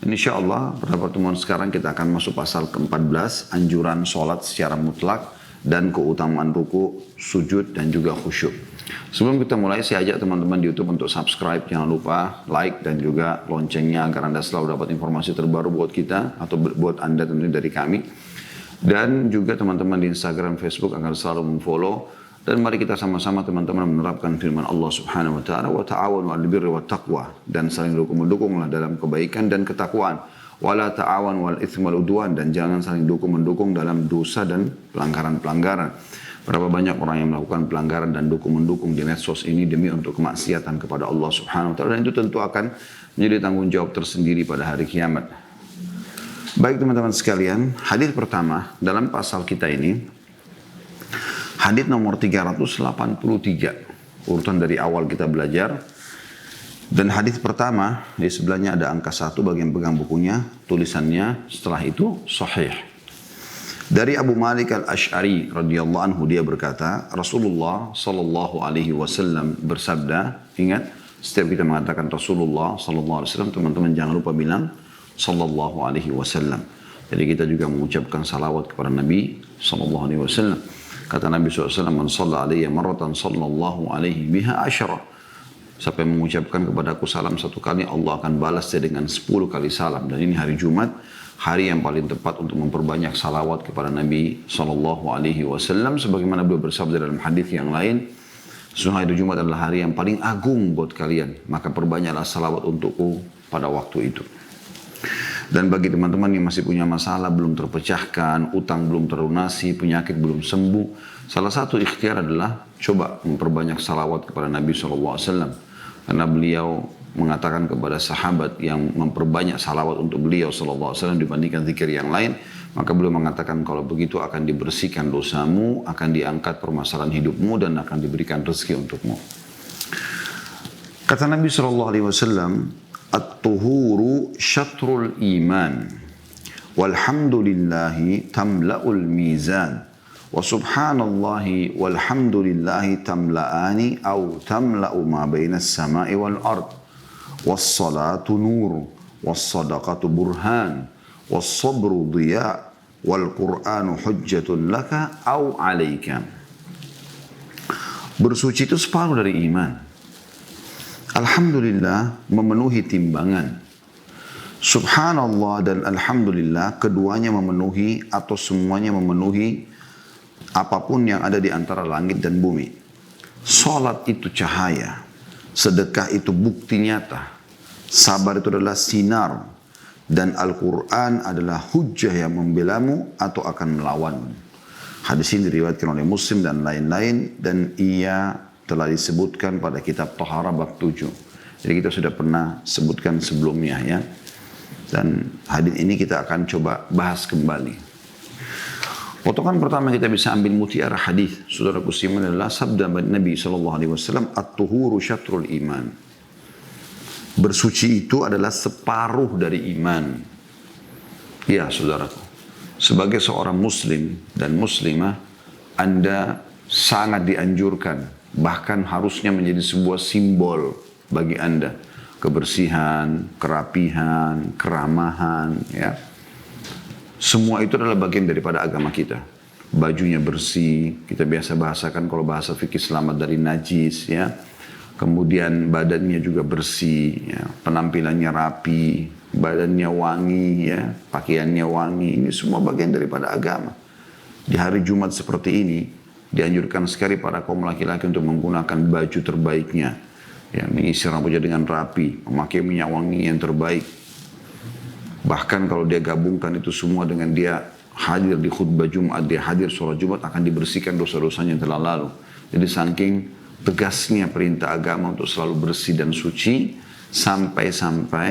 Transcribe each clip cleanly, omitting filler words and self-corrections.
InsyaAllah pada pertemuan sekarang kita akan masuk pasal ke-14, anjuran sholat secara mutlak dan keutamaan ruku, sujud dan juga khusyuk. Sebelum kita mulai, saya ajak teman-teman di YouTube untuk subscribe, jangan lupa like dan juga loncengnya agar Anda selalu dapat informasi terbaru buat kita atau buat Anda tentunya dari kami. Dan juga teman-teman di Instagram, Facebook agar selalu memfollow. Dan mari kita sama-sama teman-teman menerapkan firman Allah Subhanahu wa taala, wa ta'awanu 'alal birri wat taqwa, dan saling dukung-mendukunglah dalam kebaikan dan ketakwaan. Wala ta'awanu 'alal itsmi wal 'udwan, dan jangan saling dukung-mendukung dalam dosa dan pelanggaran-pelanggaran. Berapa banyak orang yang melakukan pelanggaran dan dukung-mendukung di medsos ini demi untuk kemaksiatan kepada Allah Subhanahu wa taala, dan itu tentu akan menjadi tanggung jawab tersendiri pada hari kiamat. Baik teman-teman sekalian, hadis pertama dalam pasal kita ini hadits nomor 383, urutan dari awal kita belajar. Dan hadits pertama, di sebelahnya ada angka 1 bagi yang pegang bukunya, tulisannya setelah itu sahih. Dari Abu Malik al-Ash'ari radhiyallahu anhu, dia berkata, Rasulullah sallallahu alaihi wasallam bersabda, ingat, setiap kita mengatakan Rasulullah sallallahu alaihi wasallam, teman-teman jangan lupa bilang sallallahu alaihi wasallam. Jadi kita juga mengucapkan salawat kepada Nabi sallallahu alaihi wasallam. Kata Nabi SAW, Man shalla alaiya marratan sallallahu alaihi biha asyara. Siapa yang mengucapkan kepadaku salam 1 kali, Allah akan balas dia dengan 10 kali salam. Dan ini hari Jumat, hari yang paling tepat untuk memperbanyak salawat kepada Nabi SAW. Sebagaimana beliau bersabda dalam hadis yang lain, sesungguhnya hari Jumat adalah hari yang paling agung buat kalian. Maka perbanyaklah salawat untukku pada waktu itu. Dan bagi teman-teman yang masih punya masalah belum terpecahkan, utang belum terlunasi, penyakit belum sembuh, salah satu ikhtiar adalah coba memperbanyak salawat kepada Nabi SAW. Karena beliau mengatakan kepada sahabat yang memperbanyak salawat untuk beliau SAW dibandingkan zikir yang lain, maka beliau mengatakan kalau begitu akan dibersihkan dosamu, akan diangkat permasalahan hidupmu, dan akan diberikan rezeki untukmu. Kata Nabi SAW, At-tuhuru syatrul iman, walhamdulillahi tamla'ul mizan, wa subhanallahi walhamdulillahi tamla'ani au tamla'u ma bainas sama'i wal ard, wassalatu nur, wassadaqatu burhan, wassabru diya, wal qur'anu hujjatun laka au alaika. Bersuci itu separuh dari iman. Alhamdulillah memenuhi timbangan. Subhanallah dan Alhamdulillah keduanya memenuhi atau semuanya memenuhi apapun yang ada di antara langit dan bumi. Salat itu cahaya, sedekah itu bukti nyata, sabar itu adalah sinar, dan Al-Quran adalah hujjah yang membelamu atau akan melawanmu. Hadis ini diriwayatkan oleh Muslim dan lain-lain, dan ia telah disebutkan pada kitab Taharah bab 7. Jadi kita sudah pernah sebutkan sebelumnya ya. Dan hadis ini kita akan coba bahas kembali. Potongan pertama kita bisa ambil mutiara hadis saudara Kusiman adalah sabda Nabi SAW, At-tuhuru syatrul iman. Bersuci itu adalah separuh dari iman. Ya saudaraku, sebagai seorang muslim dan muslimah, Anda sangat dianjurkan, bahkan harusnya menjadi sebuah simbol bagi Anda. Kebersihan, kerapihan, keramahan, ya. Semua itu adalah bagian daripada agama kita. Bajunya bersih, kita biasa bahasakan kalau bahasa fikih selamat dari najis, ya. Kemudian badannya juga bersih, ya. Penampilannya rapi, badannya wangi, ya. Pakaiannya wangi, ini semua bagian daripada agama. Di hari Jumat seperti ini, dianjurkan sekali para kaum laki-laki untuk menggunakan baju terbaiknya, ya, mengisi rambutnya dengan rapi, memakai minyak wangi yang terbaik. Bahkan kalau dia gabungkan itu semua dengan dia hadir di khutbah Jumat, dia hadir sholat Jumat, akan dibersihkan dosa-dosanya yang telah lalu. Jadi saking tegasnya perintah agama untuk selalu bersih dan suci, sampai-sampai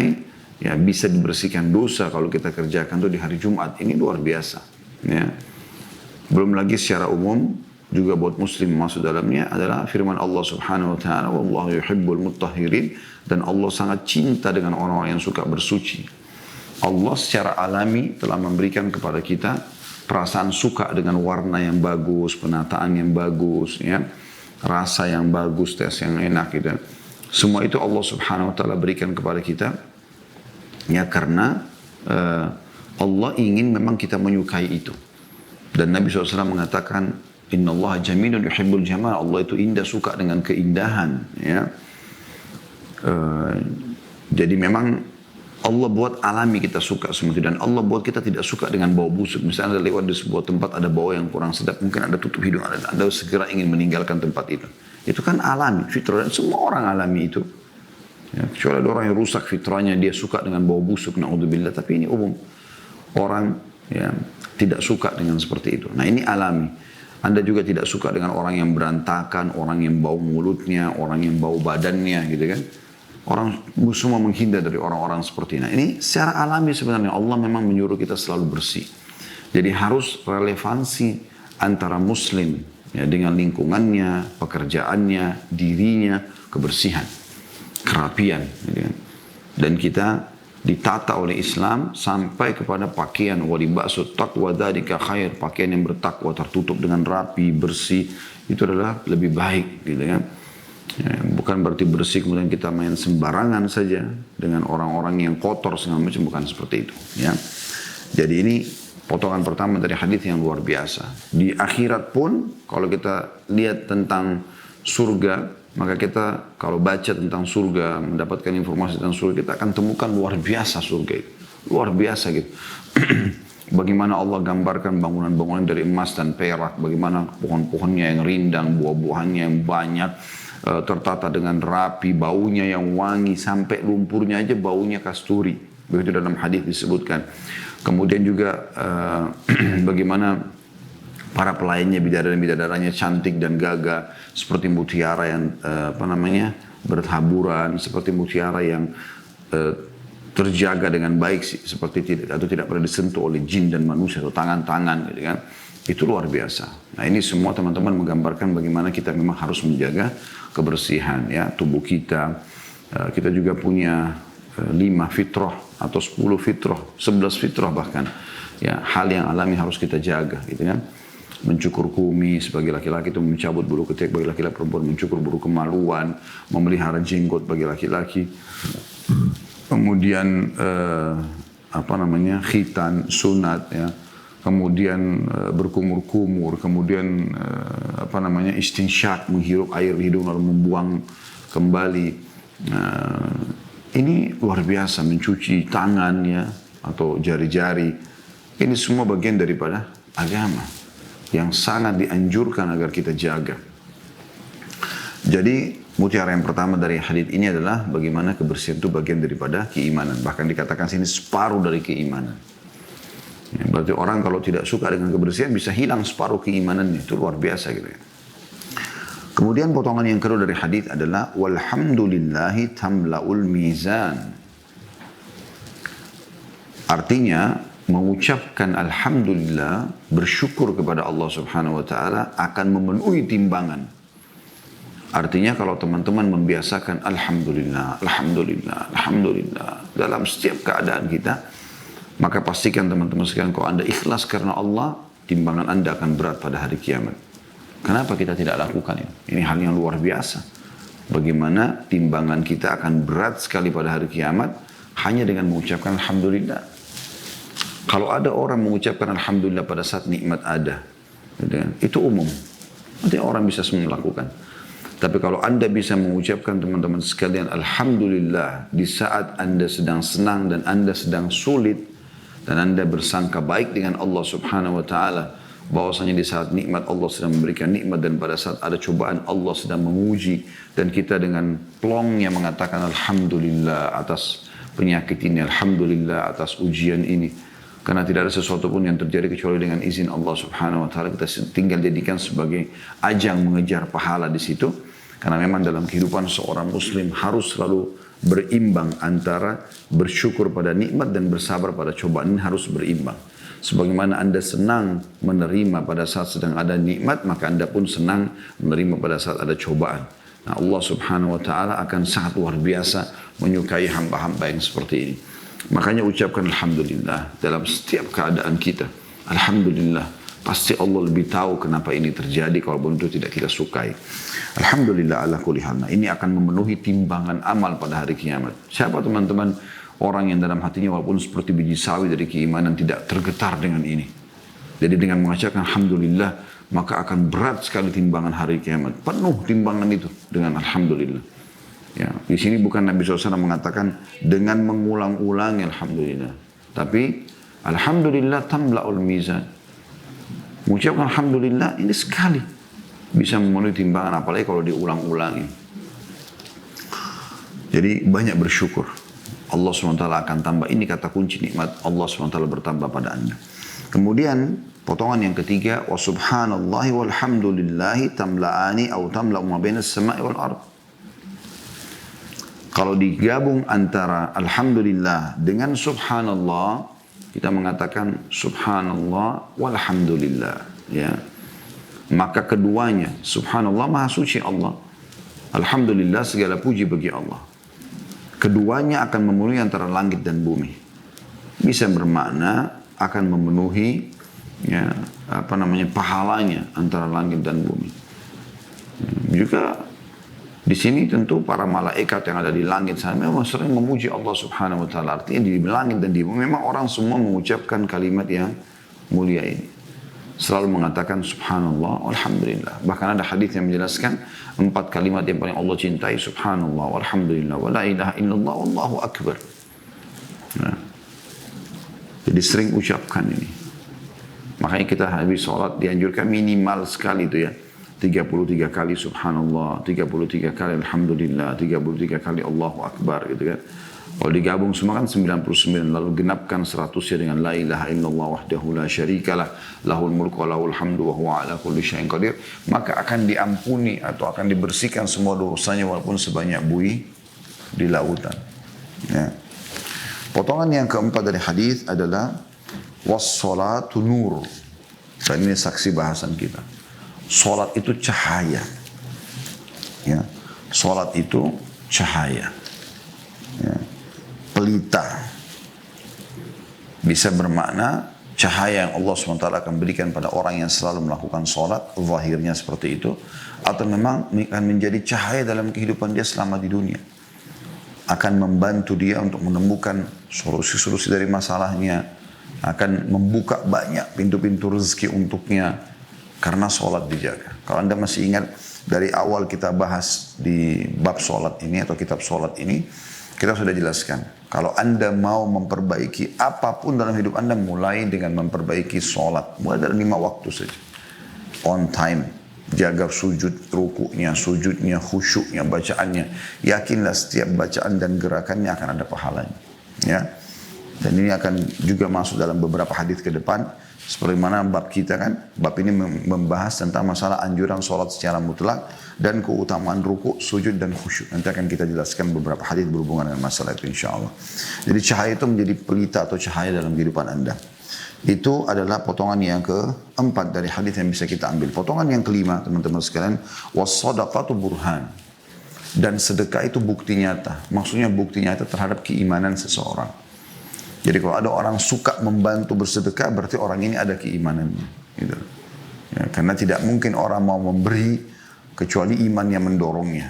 ya bisa dibersihkan dosa kalau kita kerjakan itu di hari Jumat. Ini luar biasa, ya. Belum lagi secara umum juga buat muslim masuk dalamnya adalah firman Allah Subhanahu wa taala, wallahu yuhibbul mutahhirin, dan Allah sangat cinta dengan orang-orang yang suka bersuci. Allah secara alami telah memberikan kepada kita perasaan suka dengan warna yang bagus, penataan yang bagus, ya, rasa yang bagus, tes yang enak gitu. Semua itu Allah Subhanahu wa taala berikan kepada kita Ya karena Allah ingin memang kita menyukai itu. Dan Nabi SAW mengatakan, Inna Allah jamilun yuhibbul jamal. Allah itu indah, suka dengan keindahan. Ya. Jadi memang Allah buat alami kita suka semua itu. Dan Allah buat kita tidak suka dengan bau busuk. Misalnya Anda lewat di sebuah tempat ada bau yang kurang sedap. Mungkin Anda tutup hidung, Anda segera ingin meninggalkan tempat itu. Itu kan alami, fitrah. Dan semua orang alami itu. Ya, kecuali ada orang yang rusak fitrahnya, dia suka dengan bau busuk, na'udzubillah. Tapi ini umum. Orang ya, tidak suka dengan seperti itu. Nah ini alami. Anda juga tidak suka dengan orang yang berantakan, orang yang bau mulutnya, orang yang bau badannya gitu kan. Orang semua menghindar dari orang-orang seperti ini. Nah ini secara alami sebenarnya Allah memang menyuruh kita selalu bersih. Jadi harus relevansi antara muslim ya, dengan lingkungannya, pekerjaannya, dirinya, kebersihan, kerapian. Gitu kan. Dan kita ditata oleh Islam sampai kepada pakaian walibasut taqwa dzalika khair, pakaian yang bertakwa tertutup dengan rapi, bersih, itu adalah lebih baik gitu kan. Ya, bukan berarti bersih kemudian kita main sembarangan saja dengan orang-orang yang kotor segala macam, bukan seperti itu ya. Jadi ini potongan pertama dari hadis yang luar biasa. Di akhirat pun kalau kita lihat tentang surga, maka kita kalau baca tentang surga, mendapatkan informasi tentang surga, kita akan temukan luar biasa surga itu. Luar biasa gitu. Bagaimana Allah gambarkan bangunan-bangunan dari emas dan perak, bagaimana pohon-pohonnya yang rindang, buah-buahannya yang banyak, tertata dengan rapi, baunya yang wangi, sampai lumpurnya aja baunya kasturi. Begitu dalam hadis disebutkan. Kemudian juga bagaimana para pelayannya, bidadari-bidadaranya cantik dan gagah seperti mutiara yang bertaburan, seperti mutiara yang terjaga dengan baik, seperti tidak pernah disentuh oleh jin dan manusia atau tangan-tangan gitu kan. Itu luar biasa. Nah ini semua teman-teman menggambarkan bagaimana kita memang harus menjaga kebersihan ya tubuh kita. Kita juga punya 5 fitrah atau 10 fitrah, 11 fitrah bahkan. Ya, hal yang alami harus kita jaga gitu kan. Mencukur kumis bagi laki-laki itu mencabut bulu ketiak, bagi laki-laki perempuan mencukur bulu kemaluan, memelihara jenggot bagi laki-laki. Kemudian khitan, sunat ya. Kemudian berkumur-kumur, kemudian istinsyak, menghirup air di hidung lalu membuang kembali. Ini luar biasa, mencuci tangan ya atau jari-jari. Ini semua bagian daripada agama yang sangat dianjurkan agar kita jaga. Jadi mutiara yang pertama dari hadits ini adalah bagaimana kebersihan itu bagian daripada keimanan. Bahkan dikatakan sini separuh dari keimanan. Ya, berarti orang kalau tidak suka dengan kebersihan bisa hilang separuh keimanannya. Itu luar biasa gitu ya. Kemudian potongan yang kedua dari hadits adalah walhamdulillahi tamla'ul mizan. Artinya mengucapkan alhamdulillah, bersyukur kepada Allah Subhanahu wa taala akan memenuhi timbangan. Artinya kalau teman-teman membiasakan alhamdulillah, alhamdulillah, alhamdulillah dalam setiap keadaan kita, maka pastikan teman-teman sekalian kalau Anda ikhlas karena Allah, timbangan Anda akan berat pada hari kiamat. Kenapa kita tidak lakukan ini? Ini hal yang luar biasa. Bagaimana timbangan kita akan berat sekali pada hari kiamat hanya dengan mengucapkan alhamdulillah. Kalau ada orang mengucapkan alhamdulillah pada saat nikmat ada, itu umum. Nanti orang bisa semua melakukan. Tapi kalau Anda bisa mengucapkan teman-teman sekalian alhamdulillah di saat Anda sedang senang dan Anda sedang sulit, dan Anda bersangka baik dengan Allah Subhanahu wa taala, bahwasanya di saat nikmat Allah sedang memberikan nikmat, dan pada saat ada cobaan Allah sedang menguji, dan kita dengan plongnya mengatakan alhamdulillah atas penyakit ini, alhamdulillah atas ujian ini. Karena tidak ada sesuatu pun yang terjadi kecuali dengan izin Allah Subhanahu wa taala. Kita tinggal jadikan sebagai ajang mengejar pahala di situ. Karena memang dalam kehidupan seorang muslim harus selalu berimbang antara bersyukur pada nikmat dan bersabar pada cobaan. Ini harus berimbang. Sebagaimana Anda senang menerima pada saat sedang ada nikmat, maka Anda pun senang menerima pada saat ada cobaan. Nah, Allah Subhanahu wa taala akan sangat luar biasa menyukai hamba-hamba yang seperti ini. Makanya ucapkan alhamdulillah dalam setiap keadaan kita. Alhamdulillah. Pasti Allah lebih tahu kenapa ini terjadi kalau itu tidak kita sukai. Alhamdulillah ala kulli hal. Ini akan memenuhi timbangan amal pada hari kiamat. Siapa teman-teman orang yang dalam hatinya walaupun seperti biji sawi dari keimanan tidak tergetar dengan ini. Jadi dengan mengucapkan Alhamdulillah, maka akan berat sekali timbangan hari kiamat. Penuh timbangan itu dengan Alhamdulillah. Ya, di sini bukan Nabi SAW mengatakan dengan mengulang-ulangi Alhamdulillah. Tapi Alhamdulillah tamla'ul mizan. Mengucapkan Alhamdulillah ini sekali bisa memenuhi timbangan, apalagi kalau diulang-ulangi. Jadi banyak bersyukur. Allah SWT akan tambah. Ini kata kunci nikmat Allah SWT bertambah pada Anda. Kemudian potongan yang ketiga, wa subhanallahi walhamdulillahi tamla'ani atau tamla'u ma bainas sama'i wal ard. Kalau digabung antara alhamdulillah dengan subhanallah, kita mengatakan subhanallah walhamdulillah, ya. Maka keduanya, subhanallah maha suci Allah, alhamdulillah segala puji bagi Allah. Keduanya akan memenuhi antara langit dan bumi. Bisa bermakna akan memenuhi, ya, pahalanya antara langit dan bumi. Juga di sini tentu para malaikat yang ada di langit sana memang sering memuji Allah Subhanahu wa taala. Artinya di langit dan di bumi memang orang semua mengucapkan kalimat yang mulia ini. Selalu mengatakan subhanallah walhamdulillah. Bahkan ada hadis yang menjelaskan 4 kalimat yang paling Allah cintai, subhanallah walhamdulillah wa la ilaha illallah wallahu akbar. Nah, jadi sering ucapkan ini. Makanya kita habis sholat dianjurkan minimal sekali itu ya. 33 kali subhanallah, 33 kali alhamdulillah, 33 kali Allahu akbar gitu kan. Kalau digabung semua kan 99, lalu genapkan 100-nya dengan la ilaha illallah wahdahu la syarikalah, lahul mulku wa lahul hamdu wa huwa ala kulli syai'in qadir, maka akan diampuni atau akan dibersihkan semua dosanya walaupun sebanyak buih di lautan. Ya. Potongan yang keempat dari hadis adalah was-salatu nur. Dan ini saksi bahasan kita. Salat itu cahaya. Ya. Salat itu cahaya. Ya. Pelita. Bisa bermakna cahaya yang Allah SWT akan berikan pada orang yang selalu melakukan salat, zahirnya seperti itu, atau memang akan menjadi cahaya dalam kehidupan dia selama di dunia. Akan membantu dia untuk menemukan solusi-solusi dari masalahnya, akan membuka banyak pintu-pintu rezeki untuknya, karena sholat dijaga. Kalau Anda masih ingat dari awal kita bahas di bab sholat ini atau kitab sholat ini, kita sudah jelaskan. Kalau Anda mau memperbaiki apapun dalam hidup Anda, mulai dengan memperbaiki sholat. Mulai dari 5 waktu saja. On time. Jaga sujud, rukuknya, sujudnya, khusyuknya, bacaannya. Yakinlah setiap bacaan dan gerakannya akan ada pahalanya. Ya. Dan ini akan juga masuk dalam beberapa hadis ke depan. Seperti mana bab kita kan, bab ini membahas tentang masalah anjuran sholat secara mutlak dan keutamaan ruku, sujud dan khusyuk. Nanti akan kita jelaskan beberapa hadis berhubungan dengan masalah itu insya Allah. Jadi cahaya itu menjadi pelita atau cahaya dalam kehidupan Anda. Itu adalah potongan yang keempat dari hadis yang bisa kita ambil. Potongan yang kelima teman-teman sekalian, was-shadaqatu burhan. Dan sedekah itu bukti nyata. Maksudnya bukti nyata terhadap keimanan seseorang. Jadi kalau ada orang suka membantu bersedekah, berarti orang ini ada keimanannya. Gitu. Ya, karena tidak mungkin orang mau memberi kecuali iman yang mendorongnya.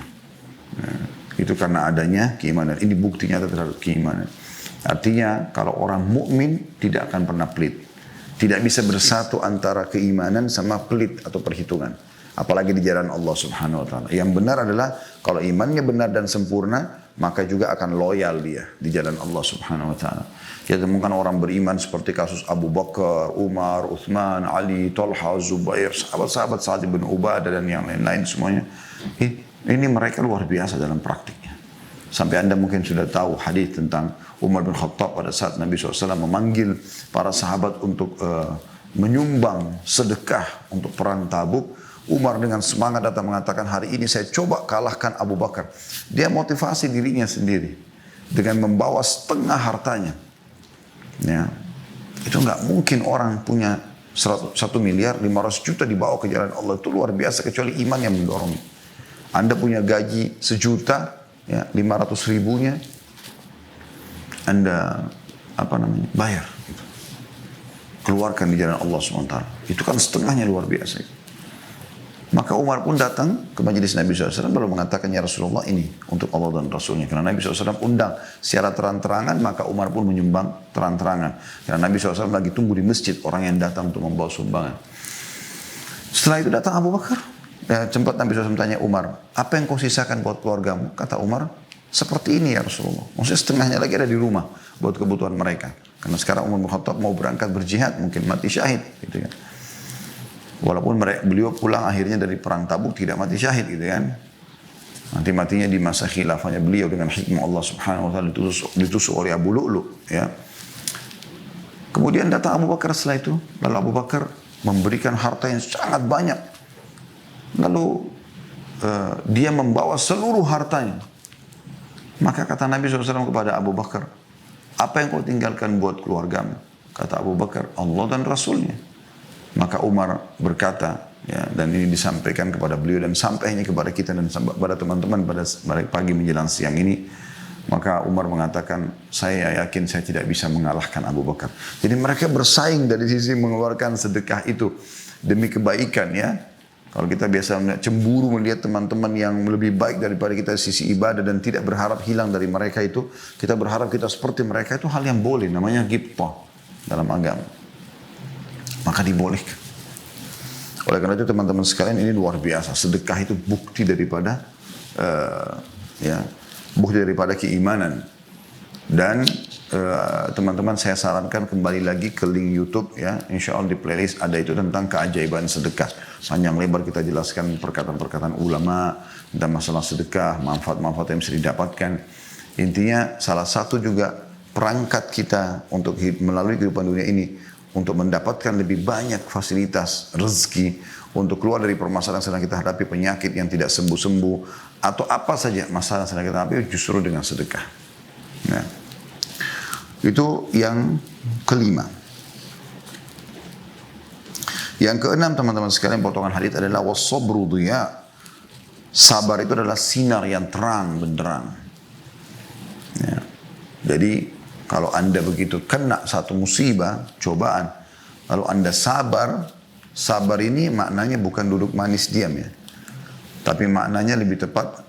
Ya, itu karena adanya keimanan. Ini buktinya terhadap keimanan. Artinya kalau orang mukmin tidak akan pernah pelit. Tidak bisa bersatu antara keimanan sama pelit atau perhitungan. Apalagi di jalan Allah Subhanahu wa taala. Yang benar adalah kalau imannya benar dan sempurna, maka juga akan loyal dia di jalan Allah Subhanahu wa taala. Kita temukan orang beriman seperti kasus Abu Bakar, Umar, Uthman, Ali, Talha, Zubair, sahabat-sahabat Sa'ad bin Ubadah dan yang lain-lain semuanya. Ini mereka luar biasa dalam praktiknya. Sampai Anda mungkin sudah tahu hadis tentang Umar bin Khattab pada saat Nabi SAW memanggil para sahabat untuk menyumbang sedekah untuk perang Tabuk. Umar dengan semangat datang mengatakan, hari ini saya coba kalahkan Abu Bakar. Dia motivasi dirinya sendiri dengan membawa setengah hartanya. Ya, itu nggak mungkin orang punya 1 miliar 500 juta dibawa ke jalan Allah, itu luar biasa kecuali iman yang mendorong. Anda punya gaji 1 juta, ya 500 ribunya Anda bayar, gitu. Keluarkan di jalan Allah SWT. Itu kan setengahnya luar biasa. Maka Umar pun datang ke majelis Nabi SAW lalu mengatakan, ya Rasulullah, ini untuk Allah dan Rasulnya. Karena Nabi SAW undang secara terang-terangan, maka Umar pun menyumbang terang-terangan. Karena Nabi SAW lagi tunggu di masjid orang yang datang untuk membawa sumbangan. Setelah itu datang Abu Bakar. Sempat Nabi SAW tanya Umar, apa yang kau sisakan buat keluargamu? Kata Umar, seperti ini ya Rasulullah. Maksudnya setengahnya lagi ada di rumah buat kebutuhan mereka. Karena sekarang Umar bin Khattab mau berangkat berjihad, mungkin mati syahid. Gitu kan. Walaupun beliau pulang akhirnya dari perang Tabuk tidak mati syahid gitu kan. Nanti matinya di masa khilafahnya beliau dengan hikmah Allah Subhanahu wa taala ditusuk oleh Abu Lu'lu' ya. Kemudian datang Abu Bakar setelah itu, lalu Abu Bakar memberikan harta yang sangat banyak. Lalu dia membawa seluruh hartanya. Maka kata Nabi SAW kepada Abu Bakar, apa yang kau tinggalkan buat keluargamu? Kata Abu Bakar, Allah dan Rasulnya. Maka Umar berkata, ya, dan ini disampaikan kepada beliau dan sampainya kepada kita dan kepada teman-teman pada pagi menjelang siang ini. Maka Umar mengatakan, saya yakin saya tidak bisa mengalahkan Abu Bakar. Jadi mereka bersaing dari sisi mengeluarkan sedekah itu demi kebaikan ya. Kalau kita biasa cemburu melihat teman-teman yang lebih baik daripada kita sisi ibadah dan tidak berharap hilang dari mereka itu, kita berharap kita seperti mereka, itu hal yang boleh, namanya ghibtah dalam agama. Maka dibolehkan. Oleh karena itu teman-teman sekalian, ini luar biasa. Sedekah itu bukti daripada bukti daripada keimanan. Dan teman-teman saya sarankan kembali lagi ke link YouTube ya. Insya Allah di playlist ada itu tentang keajaiban sedekah. Panjang lebar kita jelaskan perkataan-perkataan ulama tentang masalah sedekah, manfaat-manfaat yang bisa didapatkan. Intinya salah satu juga perangkat kita untuk melalui kehidupan dunia ini untuk mendapatkan lebih banyak fasilitas rezeki, untuk keluar dari permasalahan yang sedang kita hadapi, penyakit yang tidak sembuh-sembuh, atau apa saja masalah yang sedang kita hadapi, justru dengan sedekah. Nah, itu yang kelima. Yang keenam teman-teman sekalian, potongan hadits adalah was-sabru dhiya. Sabar itu adalah sinar yang terang benderang. Ya. Jadi kalau Anda begitu kena satu musibah, cobaan, lalu Anda sabar, sabar ini maknanya bukan duduk manis diam ya. Tapi maknanya lebih tepat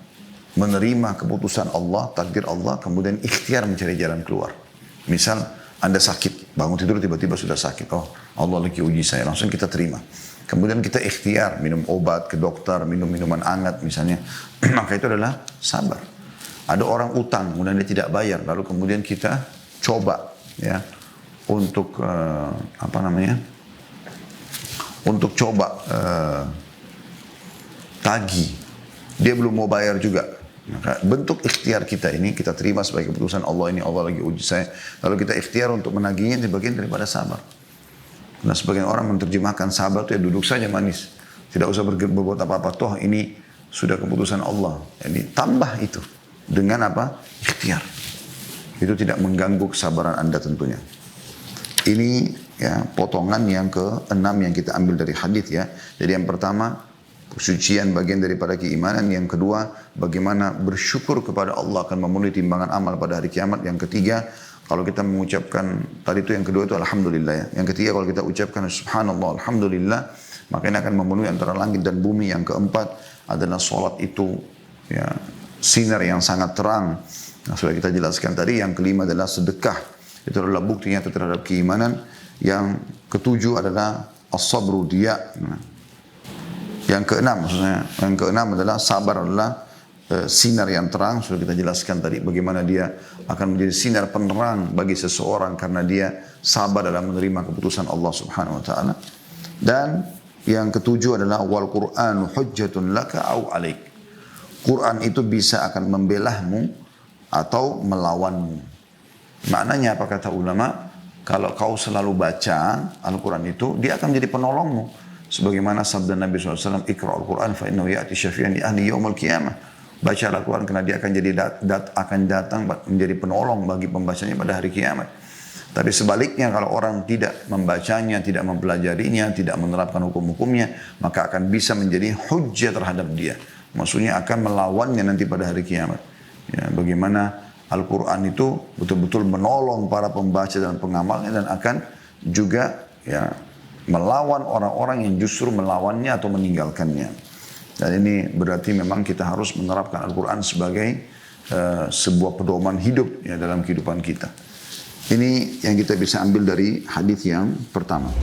menerima keputusan Allah, takdir Allah, kemudian ikhtiar mencari jalan keluar. Misal Anda sakit, bangun tidur tiba-tiba sudah sakit. Oh, Allah lagi uji saya, langsung kita terima. Kemudian kita ikhtiar, minum obat ke dokter, minum minuman hangat misalnya. Maka itu adalah sabar. Ada orang utang, kemudian dia tidak bayar, lalu kemudian kita coba ya untuk untuk coba tagih, dia belum mau bayar juga. Maka bentuk ikhtiar kita ini kita terima sebagai keputusan Allah, ini Allah lagi uji saya, lalu kita ikhtiar untuk menagihnya, di bagian daripada sabar. Nah sebagian orang menerjemahkan sabar itu ya duduk saja manis, tidak usah berbuat apa-apa, toh ini sudah keputusan Allah. Ini tambah itu dengan apa? Ikhtiar. Itu tidak mengganggu kesabaran Anda tentunya. Ini ya potongan yang ke-6 yang kita ambil dari hadis ya. Jadi yang pertama, kesucian bagian daripada keimanan. Yang kedua, bagaimana bersyukur kepada Allah akan memenuhi timbangan amal pada hari kiamat. Yang ketiga, kalau kita mengucapkan, tadi itu yang kedua itu alhamdulillah ya. Yang ketiga kalau kita ucapkan subhanallah, alhamdulillah, maka ini akan memenuhi antara langit dan bumi. Yang keempat adalah sholat itu ya, sinar yang sangat terang. Nah, sudah kita jelaskan tadi. Yang kelima adalah sedekah. Itu adalah bukti nyata terhadap keimanan. Yang ketujuh adalah as-sabru dhiya. Nah, yang keenam maksudnya, yang keenam adalah sabar adalah sinar yang terang. Sudah kita jelaskan tadi bagaimana dia akan menjadi sinar penerang bagi seseorang karena dia sabar dalam menerima keputusan Allah Subhanahu wa taala. Dan yang ketujuh adalah wal Qur'anu hujjatun laka au alaik. Quran itu bisa akan membelahmu atau melawanmu. Maknanya apa kata ulama? Kalau kau selalu baca Al-Quran itu, dia akan menjadi penolongmu. Sebagaimana sabda Nabi SAW, Iqra al-Quran fa innahu ya'ti syafi'an li ahli yaumil qiyamah. Baca Al-Quran karena dia akan jadi akan datang menjadi penolong bagi pembacanya pada hari kiamat. Tapi sebaliknya kalau orang tidak membacanya, tidak mempelajarinya, tidak menerapkan hukum-hukumnya, maka akan bisa menjadi hujjah terhadap dia. Maksudnya akan melawannya nanti pada hari kiamat. Ya, bagaimana Al-Quran itu betul-betul menolong para pembaca dan pengamalnya dan akan juga ya melawan orang-orang yang justru melawannya atau meninggalkannya. Dan ini berarti memang kita harus menerapkan Al-Quran sebagai sebuah pedoman hidup ya dalam kehidupan kita. Ini yang kita bisa ambil dari hadis yang pertama.